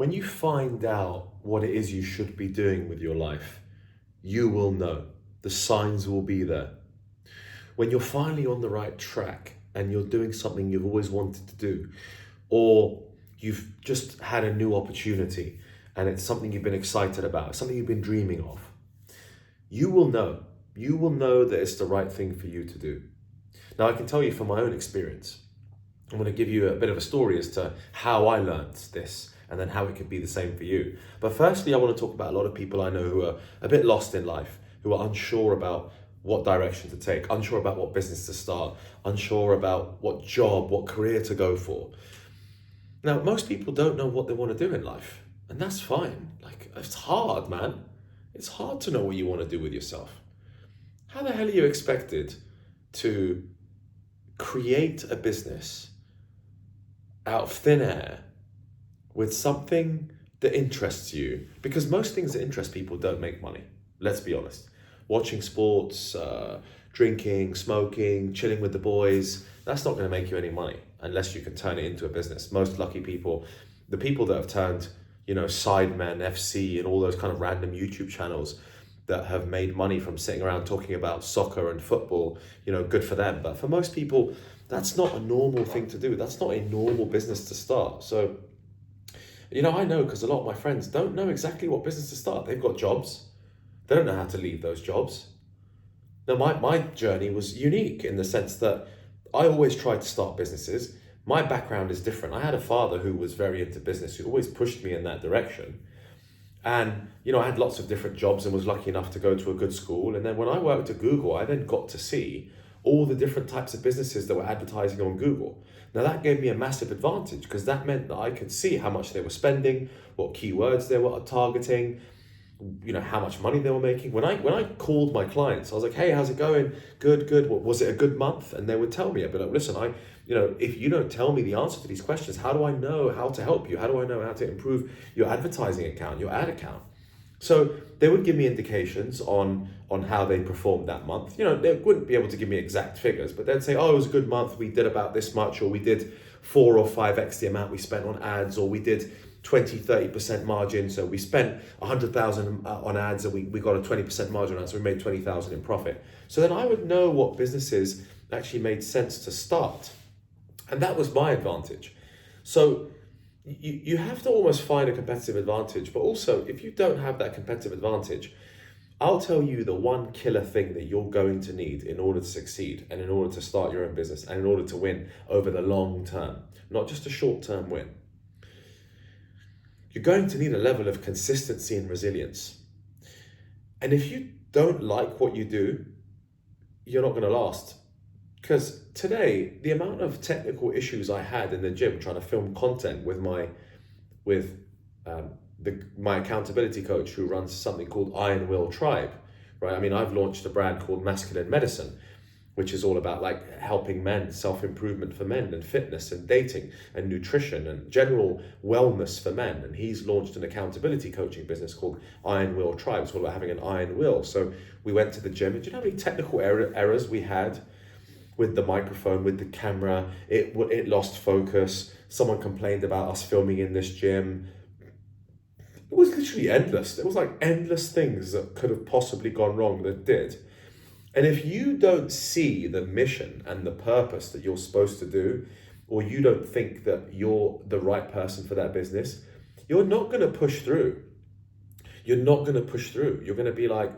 When you find out what it is you should be doing with your life, you will know. The signs will be there. When you're finally on the right track and you're doing something you've always wanted to do, or you've just had a new opportunity and it's something you've been excited about, something you've been dreaming of, you will know. You will know that it's the right thing for you to do. Now, I can tell you from my own experience, I'm going to give you a bit of a story as to how I learned this and then how it could be the same for you. But firstly, I want to talk about a lot of people I know who are a bit lost in life, who are unsure about what direction to take, unsure about what business to start, unsure about what job, what career to go for. Now, most people don't know what they want to do in life, and that's fine. Like, it's hard, man. It's hard to know what you want to do with yourself. How the hell are you expected to create a business out of thin air with something that interests you? Because most things that interest people don't make money. Let's be honest. Watching sports, drinking, smoking, chilling with the boys, that's not going to make you any money unless you can turn it into a business. Most lucky people, the people that have turned, Sidemen, FC, and all those kind of random YouTube channels that have made money from sitting around talking about soccer and football, good for them. But for most people, that's not a normal thing to do. That's not a normal business to start. So, I know because a lot of my friends don't know exactly what business to start. They've got jobs. They don't know how to leave those jobs. Now, my journey was unique in the sense that I always tried to start businesses. My background is different. I had a father who was very into business, who always pushed me in that direction. And, I had lots of different jobs and was lucky enough to go to a good school. And then when I worked at Google, I then got to see all the different types of businesses that were advertising on Google. Now that gave me a massive advantage because that meant that I could see how much they were spending, what keywords they were targeting, how much money they were making. When I called my clients, I was like, hey, how's it going? Good. What, was it a good month? And they would tell me. I'd be like, listen, if you don't tell me the answer to these questions, how do I know how to help you? How do I know how to improve your advertising account, your ad account? So they would give me indications on how they performed that month. They wouldn't be able to give me exact figures, but they'd say, oh, it was a good month. We did about this much, or we did 4 or 5x the amount we spent on ads, or we did 20-30% margin. So we spent 100,000 on ads and we got a 20% margin on ads, so we made 20,000 in profit. So then I would know what businesses actually made sense to start. And that was my advantage. So you have to almost find a competitive advantage, but also if you don't have that competitive advantage, I'll tell you the one killer thing that you're going to need in order to succeed and in order to start your own business and in order to win over the long term, not just a short-term win. You're going to need a level of consistency and resilience. And if you don't like what you do, you're not going to last. Because today, the amount of technical issues I had in the gym trying to film content with my accountability coach who runs something called Iron Will Tribe, right? I mean, I've launched a brand called Masculine Medicine, which is all about like helping men, self-improvement for men and fitness and dating and nutrition and general wellness for men. And he's launched an accountability coaching business called Iron Will Tribe. It's all about having an iron will. So we went to the gym, and do you know how many technical errors we had with the microphone, with the camera? It lost focus. Someone complained about us filming in this gym. It was literally endless. It was like endless things that could have possibly gone wrong that did. And if you don't see the mission and the purpose that you're supposed to do, or you don't think that you're the right person for that business, you're not going to push through. You're not going to push through. You're going to be like,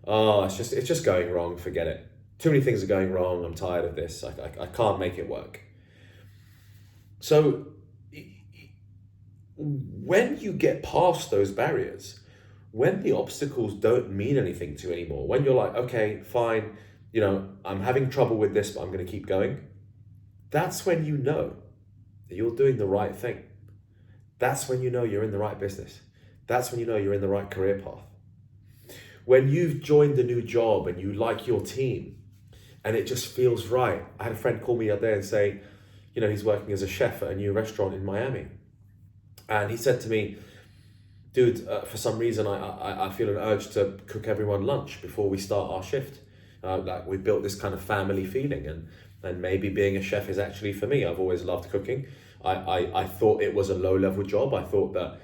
oh, it's just going wrong. Forget it. Too many things are going wrong. I'm tired of this. I can't make it work. So when you get past those barriers, when the obstacles don't mean anything to you anymore, when you're like, okay, fine, I'm having trouble with this, but I'm going to keep going. That's when you know that you're doing the right thing. That's when you know you're in the right business. That's when you know you're in the right career path. When you've joined a new job and you like your team and it just feels right. I had a friend call me the other day and say, he's working as a chef at a new restaurant in Miami. And he said to me, dude, for some reason, I feel an urge to cook everyone lunch before we start our shift. Like we built this kind of family feeling, and maybe being a chef is actually for me. I've always loved cooking. I thought it was a low-level job. I thought that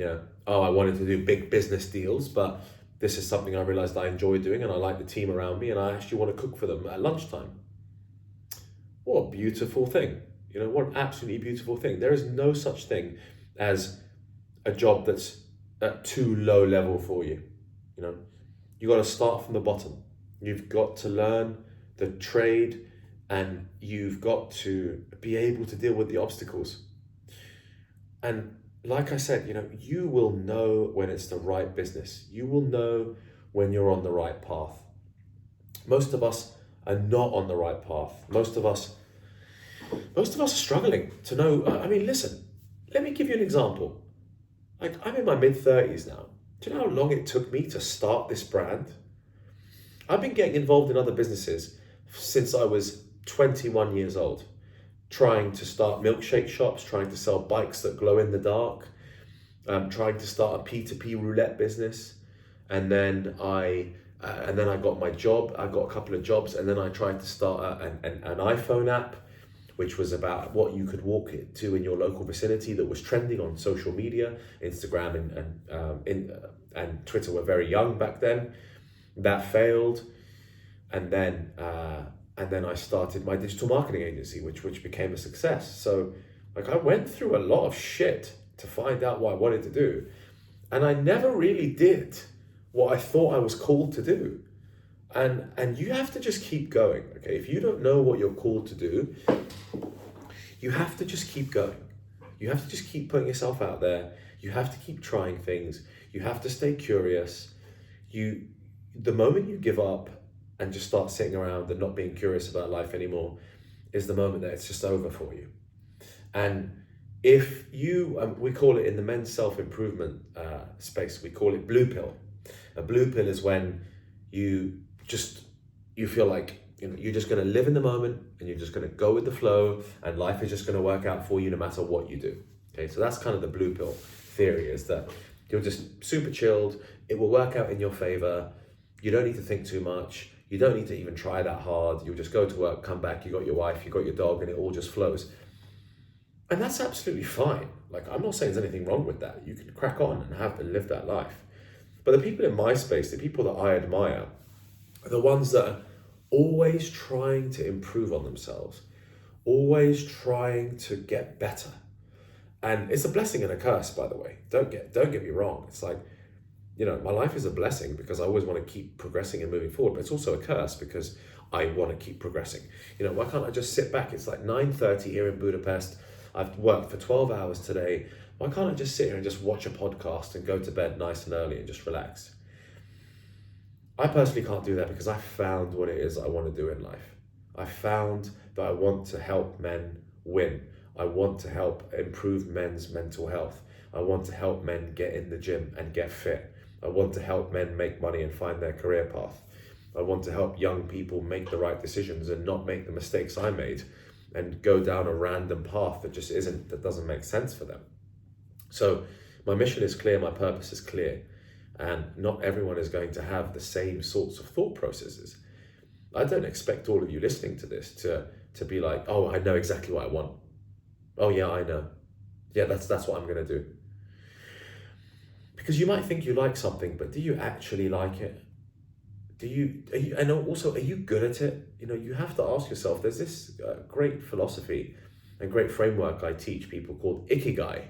Oh, I wanted to do big business deals, but this is something I realized I enjoy doing and I like the team around me and I actually want to cook for them at lunchtime. What a beautiful thing. What an absolutely beautiful thing. There is no such thing as a job that's at too low level for you. You know, you got to start from the bottom. You've got to learn the trade and you've got to be able to deal with the obstacles. And like I said, you will know when it's the right business. You will know when you're on the right path. Most of us are not on the right path. Most of us are struggling to know. I mean, listen, let me give you an example. Like, I'm in my mid-30s now. Do you know how long it took me to start this brand? I've been getting involved in other businesses since I was 21 years old, trying to start milkshake shops, trying to sell bikes that glow in the dark, trying to start a P2P roulette business. And then I got my job. I got a couple of jobs, and then I tried to start an iPhone app, which was about what you could walk to in your local vicinity that was trending on social media. Instagram and Twitter were very young back then. That failed, and then I started my digital marketing agency, which became a success. So I went through a lot of shit to find out what I wanted to do, and I never really did what I thought I was called to do. And you have to just keep going, okay? If you don't know what you're called to do, you have to just keep going. You have to just keep putting yourself out there. You have to keep trying things. You have to stay curious. The moment you give up and just start sitting around and not being curious about life anymore is the moment that it's just over for you. And if you, we call it in the men's self-improvement space, we call it blue pill. A blue pill is when you feel like you're just going to live in the moment and you're just going to go with the flow and life is just going to work out for you no matter what you do. Okay, so that's kind of the blue pill theory, is that you're just super chilled. It will work out in your favor. You don't need to think too much. You don't need to even try that hard. You'll just go to work, come back, you got your wife, you got your dog, and it all just flows. And that's absolutely fine. Like, I'm not saying there's anything wrong with that. You can crack on and live that life. But the people in my space, the people that I admire, are the ones that are always trying to improve on themselves, always trying to get better. And it's a blessing and a curse, by the way. Don't get me wrong. It's like, my life is a blessing because I always want to keep progressing and moving forward, but it's also a curse because I want to keep progressing. Why can't I just sit back? It's like 9:30 here in Budapest. I've worked for 12 hours today. Why can't I just sit here and just watch a podcast and go to bed nice and early and just relax? I personally can't do that because I found what it is I want to do in life. I found that I want to help men win. I want to help improve men's mental health. I want to help men get in the gym and get fit. I want to help men make money and find their career path. I want to help young people make the right decisions and not make the mistakes I made and go down a random path that doesn't make sense for them. So my mission is clear, my purpose is clear, and not everyone is going to have the same sorts of thought processes. I don't expect all of you listening to this to be like, oh, I know exactly what I want. Oh yeah, I know. Yeah, that's what I'm going to do. Because you might think you like something, but do you actually like it? Are you good at it? You have to ask yourself. There's this great philosophy and great framework I teach people called Ikigai.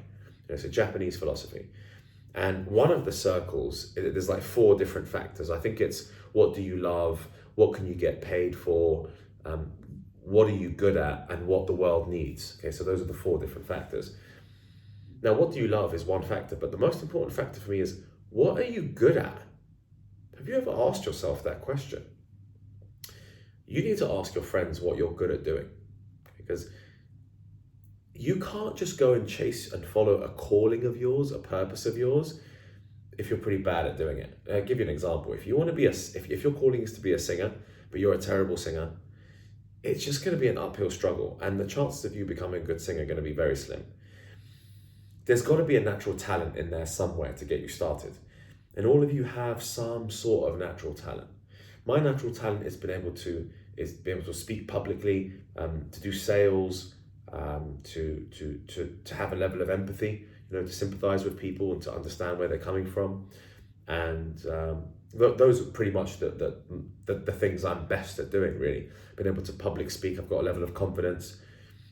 It's a Japanese philosophy. And one of the circles, there's like 4 different factors. I think it's what do you love, what can you get paid for, what are you good at, and what the world needs. Okay, so those are the 4 different factors. Now, what do you love is one factor, but the most important factor for me is, what are you good at? Have you ever asked yourself that question? You need to ask your friends what you're good at doing, because you can't just go and chase and follow a calling of yours, a purpose of yours, if you're pretty bad at doing it. I'll give you an example. If you want to be if your calling is to be a singer, but you're a terrible singer, it's just going to be an uphill struggle, and the chances of you becoming a good singer are going to be very slim. There's got to be a natural talent in there somewhere to get you started. And all of you have some sort of natural talent. My natural talent is being able to speak publicly, to do sales, to have a level of empathy. to sympathize with people and to understand where they're coming from. And those are pretty much the things I'm best at doing, really. Being able to public speak, I've got a level of confidence.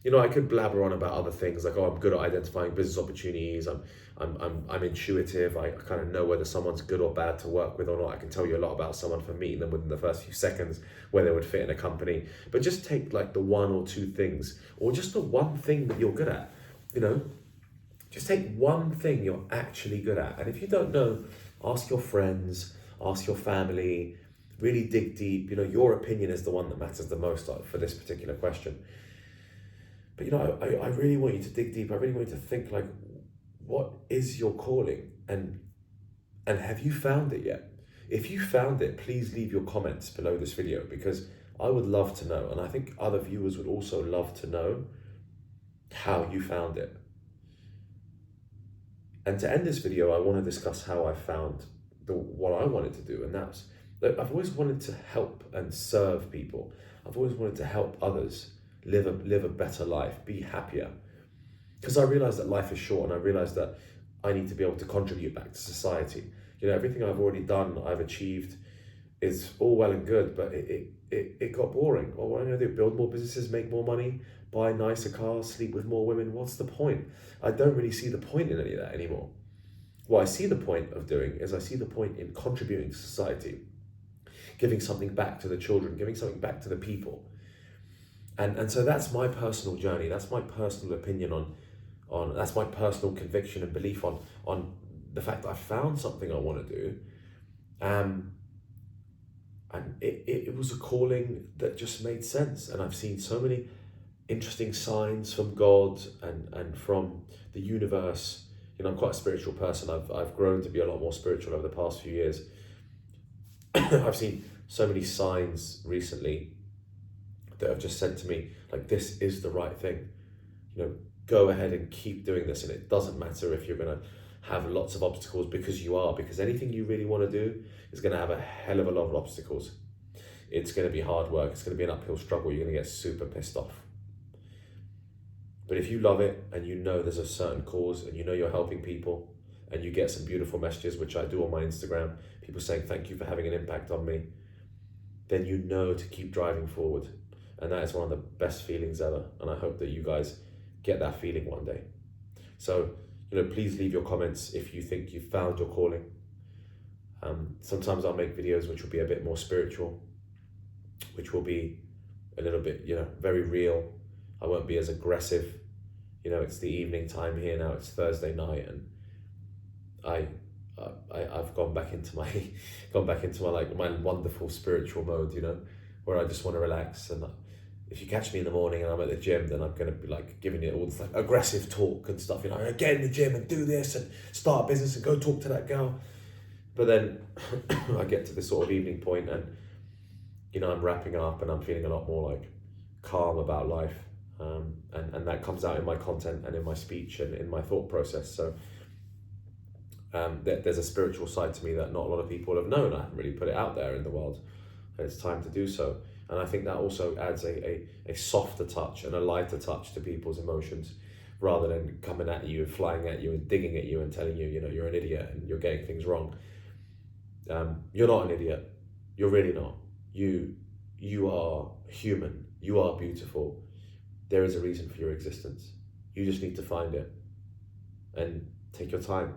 I could blabber on about other things like, oh, I'm good at identifying business opportunities. I'm intuitive. I kind of know whether someone's good or bad to work with or not. I can tell you a lot about someone from meeting them within the first few seconds, where they would fit in a company. But just take like the one or two things, or just the one thing that you're good at. Just take one thing you're actually good at. And if you don't know, ask your friends, ask your family, really dig deep. Your opinion is the one that matters the most for this particular question. But I really want you to dig deep. I really want you to think like, what is your calling? And have you found it yet? If you found it, please leave your comments below this video, because I would love to know. And I think other viewers would also love to know how you found it. And to end this video, I want to discuss how I found what I wanted to do. And that's that I've always wanted to help and serve people. I've always wanted to help others live a better life, be happier. Because I realized that life is short, and I realized that I need to be able to contribute back to society. Everything I've already done, I've achieved, is all well and good, but it got boring. Well, what am I going to do? Build more businesses, make more money, buy nicer cars, sleep with more women? What's the point? I don't really see the point in any of that anymore. What I see the point of doing is I see the point in contributing to society, giving something back to the children, giving something back to the people. And so that's my personal journey. That's my personal opinion on that's my personal conviction and belief on the fact that I found something I want to do. And it was a calling that just made sense. And I've seen so many interesting signs from God and from the universe. I'm quite a spiritual person. I've grown to be a lot more spiritual over the past few years. I've seen so many signs recently that have just said to me, like, this is the right thing. Go ahead and keep doing this. And it doesn't matter if you're going to have lots of obstacles, because anything you really want to do is going to have a hell of a lot of obstacles. It's going to be hard work. It's going to be an uphill struggle. You're going to get super pissed off. But if you love it, and there's a certain cause, and you're helping people, and you get some beautiful messages, which I do on my Instagram, people saying thank you for having an impact on me, then to keep driving forward. And that is one of the best feelings ever. And I hope that you guys get that feeling one day. So, please leave your comments if you think you've found your calling. Sometimes I'll make videos which will be a bit more spiritual, which will be a little bit, very real. I won't be as aggressive. It's the evening time here now. It's Thursday night, and I've gone back into my my wonderful spiritual mode. Where I just want to relax. And if you catch me in the morning and I'm at the gym, then I'm going to be like giving it all this like aggressive talk and stuff. Get in the gym and do this and start a business and go talk to that girl. But then I get to this sort of evening point, and I'm wrapping up, and I'm feeling a lot more like calm about life. And that comes out in my content and in my speech and in my thought process. So there's a spiritual side to me that not a lot of people have known. I haven't really put it out there in the world. And it's time to do so. And I think that also adds a softer touch and a lighter touch to people's emotions, rather than coming at you and flying at you and digging at you and telling you, you're an idiot and you're getting things wrong. You're not an idiot. You're really not. You are human. You are beautiful. There is a reason for your existence. You just need to find it and take your time.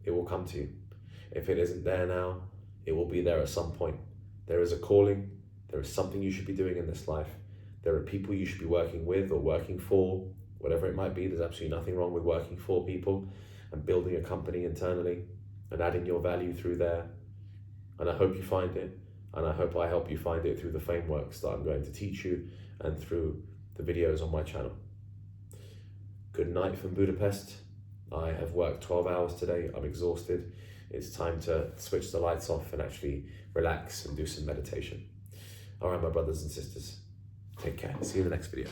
It will come to you. If it isn't there now, it will be there at some point. There is a calling. There is something you should be doing in this life. There are people you should be working with or working for, whatever it might be. There's absolutely nothing wrong with working for people and building a company internally and adding your value through there. And I hope you find it. And I hope I help you find it through the frameworks that I'm going to teach you and through the videos on my channel. Good night from Budapest. I have worked 12 hours today. I'm exhausted. It's time to switch the lights off and actually relax and do some meditation. All right, my brothers and sisters, take care. See you in the next video.